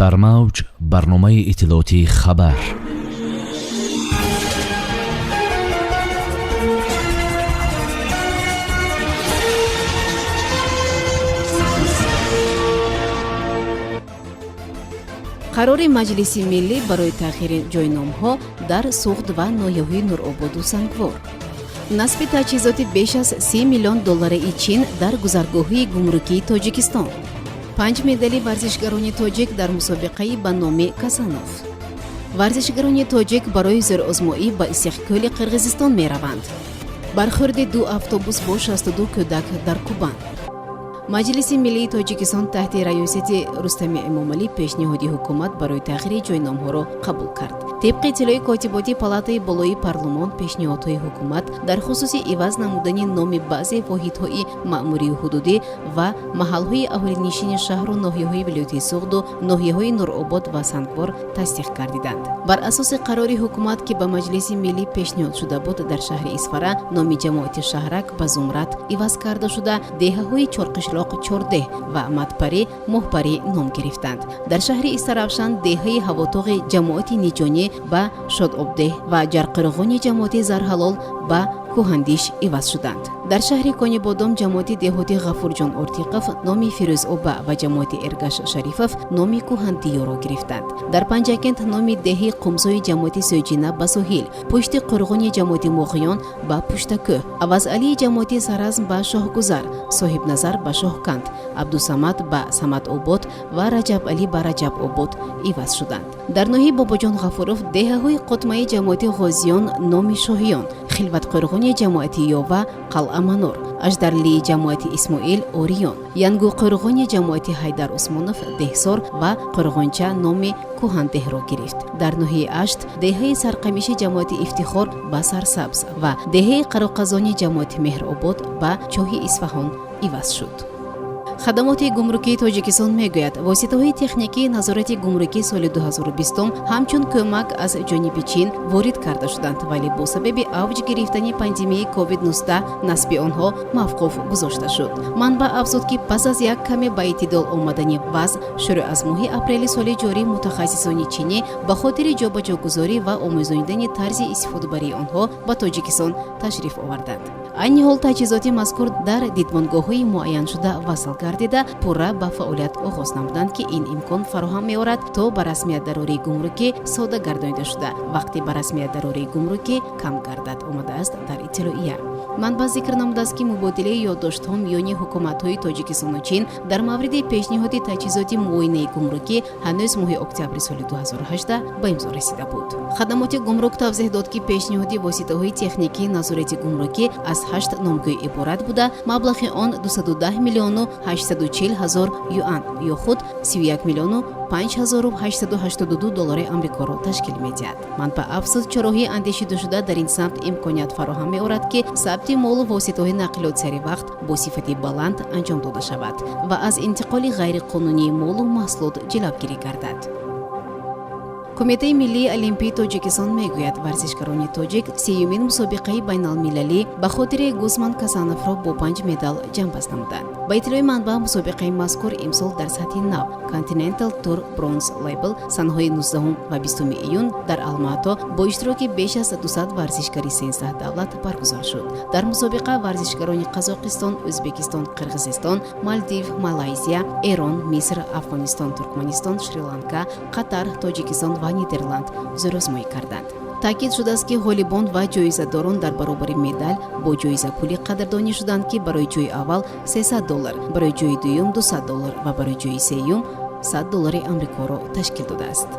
дар мавҷ барномаи иттилоотии хабар. қарори маҷлиси миллӣ барои таъхири ҷойномҳо дар суғд ва ноҳияҳои нурободу сангвор. насби таҷҳизоти беш аз $30 миллион чин дар гузаргоҳҳои гумрукии тоҷикистон. 5 медали варзишгарони тоҷик дар мусобиқаи ба номи Касанов. варзишгарони тоҷик барои зӯрозмоӣ ба истиққоли қирғизистон мераванд. бархӯрди 2 автобус бо 62 кӯдак дар Кубан. маҷлиси миллии тоҷикистон таҳти раёсати Рустами Эмомалӣ пешниҳоди ҳукумат барои таъхири ҷойномҳоро қабул кард. тибқи иттилои котиботи палатаи болои парлумон, пешниҳодҳои ҳукумат дар хусуси иваз намудани номи баъзе воҳидҳои маъмурии ҳудудӣ ва маҳалҳои аҳолинишини шаҳру ноҳияҳои вилояти Суғду, ноҳияҳои Нуробод ва Сангвор тасдиқ гардиданд. бар асоси қарори ҳукумат ки ба маҷлиси миллӣ пешниҳод шуда буд, дар шаҳри Исфара номи ҷамоати Шаҳрак ба Зумрат иваз карда шуда деҳаҳои Чорқишлоқ Чордеҳ ва Матпарӣ Моҳпарӣ ном гирифтанд. дар шаҳри Истаравшан деҳаи ҳавотоғи ҷамоати Ниҷонӣ ба Шодобдеҳ ва ҷарқирғони ҷамоати Зарҳалол ба Кӯҳандиш иваз шуданд. дар шаҳри Конибодом ҷамоати деҳоти Ғафурҷон Ортиқов номи Фирӯзоба ва ҷамоати Эргаш Шарифов номи Кӯҳандиёро гирифтанд. дар Панҷакент номи деҳаи Қумзои ҷамоати Сӯҷина ба Соҳил, Пушти Қурғони ҷамоати Муғиён ба Пуштакӯҳ, Авазалии ҷамоати Саразм ба Шоҳгузар, Соҳибназар ба Шоҳканд, Абдусамад ба Самадобод ва Раҷабалӣ ба Раҷабобод иваз шуданд. дар ноҳияи Бобоҷон Ғафуров деҳаҳои Қутмаи ҷамоати Ғозиён номи Шоҳиён, Хилватқурғони ҷамоати Ёва Қалъа Манор, Аждарлии ҷамоати Исмоил Ориён, Янгӯқурғони ҷамоати Ҳайдар Усмонов Деҳсор ва Қурғонча номи Кӯҳандеҳро гирифт. дар ноҳияи Ашт деҳаи Сарқамиши ҷамоати Ифтихор ба Сарсабз ва деҳаи Қароқазони ҷамоати Меҳробод ба Чоҳи Исфаҳон иваз шуд. хадамоти гумрукии Тоҷикистон мегӯяд, воситаҳои техникии назорати гумрукӣ соли 2020 ҳамчун кӯмак аз ҷониби Чин ворид карда шуданд, вале бо сабаби авҷ гирифтани пандемияи COVID-19 насби онҳо мавқуф гузошта шуд. манбаъ афзуд ки пас аз як каме ба эътидол омадани вазъ, шурӯъ аз моҳи апрели соли ҷорӣ мутахассисони чинӣ ба хотири ҷобаҷогузорӣ ва омӯзонидани тарзи истифодабарии онҳо ба Тоҷикистон ташриф оварданд. айни ҳол таҷҳизоти мазкур дар дидбонгоҳҳои муайяншуда васл гардида пурра ба фаъолият оғоз намуданд ки ин имкон фароҳам меорад то ба расмият дарории гумрукӣ сода гардонида шуда вақти ба расмият дарории гумрукӣ кам гардад, омадааст дар иттилоия. манбаъ зикр намудааст ки мубодилаи ёддоштҳо миёни ҳукуматҳои Тоҷикистону Чин дар мавриди пешниҳоди таҷҳизоти муоинаи гумрукӣ ҳанӯз моҳи октябри соли 2018 ба имзо расида буд. хадамоти гумрук тавзеҳ дод ки пешниҳоди воситаҳои техникии назорати гумрукӣ аз 8 номгӯй иборат буда, маблағи он 210 миллиону 840 ҳазор юан ё худ 31 миллиону 5882 доллари амрикоро ташкил медиҳад. манбаъ афзуд чороҳии андешидашуда дар ин самт имконият фароҳам меорад ки сабти молу воситаҳои нақлиёт сари вақт бо сифати баланд анҷом дода шавад ва аз интиқоли ғайриқонунии молу маҳсулот ҷилавгирӣ гардад. Кумитаи Миллии Олимпии Тоҷикистон мегӯяд, варзишгарони тоҷик сеюмин мусобиқаи байналмилалӣ ба хотири Гусман Касановро бо 5 медал ҷамъбаст намуданд. ба иттилои манбаъ мусобиқаи мазкур имсол дар сатҳи нав Continental Tour Bronze Label санаҳои 19 ва 20 июн дар Алмато бо иштироки беш аз 200 варзишгари 13 давлат баргузор шуд. дар мусобиқа варзишгарони Қазоқистон, Ӯзбекистон, Қирғизистон, Мальдив, Малайзия, Эрон, Миср, Афғонистон, Туркманистон, Шри-Ланка, Қатар, Тоҷикистон ва Нидерланд зӯрозмоӣ карданд. таъкид шудааст ки ғолибон ва ҷоизадорон дар баробари медаль бо ҷоиза пулӣ қадрдонӣ шуданд ки барои ҷойи аввал $300, барои ҷойи дуюм $200 ва барои ҷойи сеюм $100 амрикоро ташкил додааст.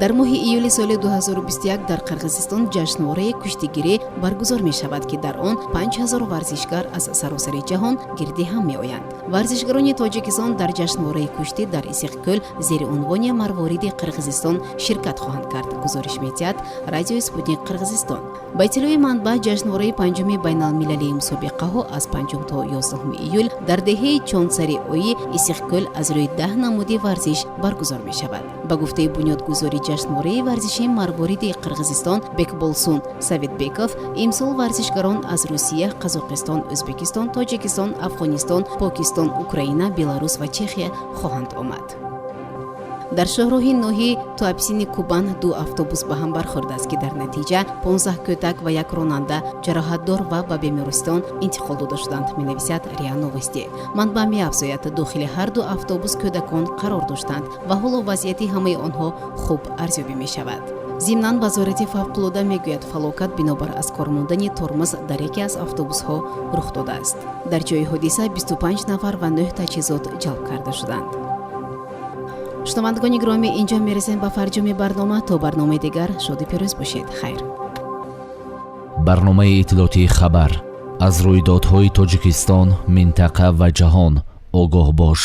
дар моҳи июли соли 2021 дар Қирғизистон ҷашнвораи куштигирӣ баргузор мешавад ки дар он 5000 варзишгар аз саросари ҷаҳон гирди ҳам меоянд. варзишгарони Тоҷикистон дар ҷашнвораи куштӣ дар Исиқкӯл зери унвони Марвориди Қирғизистон ширкат хоҳанд кард, гузориш медиҳад радиои Спутник Қирғизистон. ба иттилои манбаъ ҷашнвораи панҷуми байналмилалии мусобиқаҳо аз 5 то 11 июл дар деҳаи Чонсари Ои Исиқкӯл аз рӯи 10 намуди варзиш баргузор мешавад. ба гуфтаи бунёдгузори ҷашнвораи варзишии марвориди Қирғизистон Бекболсун Саветбеков имсол варзишгарон аз Русия, Қазоқистон, Ӯзбекистон, Тоҷикистон, Афғонистон, Покистон, Украина, Беларус ва Чехия хоҳанд омад. дар шоҳроҳи ноҳи Туапсини Кубан ду автобус ба ҳам бархӯрдааст ки дар натиҷа 15 кӯтак ва як ронанда ҷароҳатдор ва ба бемористон интиқол дода шуданд, менависад РИА Новости. Манбаъ меафзояд, дохили ҳар ду автобус кӯдакон қарор доштанд ва ҳоло вазъияти ҳамаи онҳо хуб арзёбӣ мешавад. зимнан вазорати фавқулода мегӯяд, фалокат бинобар аз кормондани тормоз дар яке аз автобусҳо рух додааст. дар ҷои ҳодиса 25 нафар ва 9 таҷҳизот ҷалб карда шуданд. шунавандагони гиромӣ, инҷо мерасем ба фарҷоми барнома. То барномаи дигар шоду пирӯз бошед. хайр. барномаи иттилоотии хабар аз рӯйдодҳои Тоҷикистон, минтақа ва ҷаҳон огоҳ бош.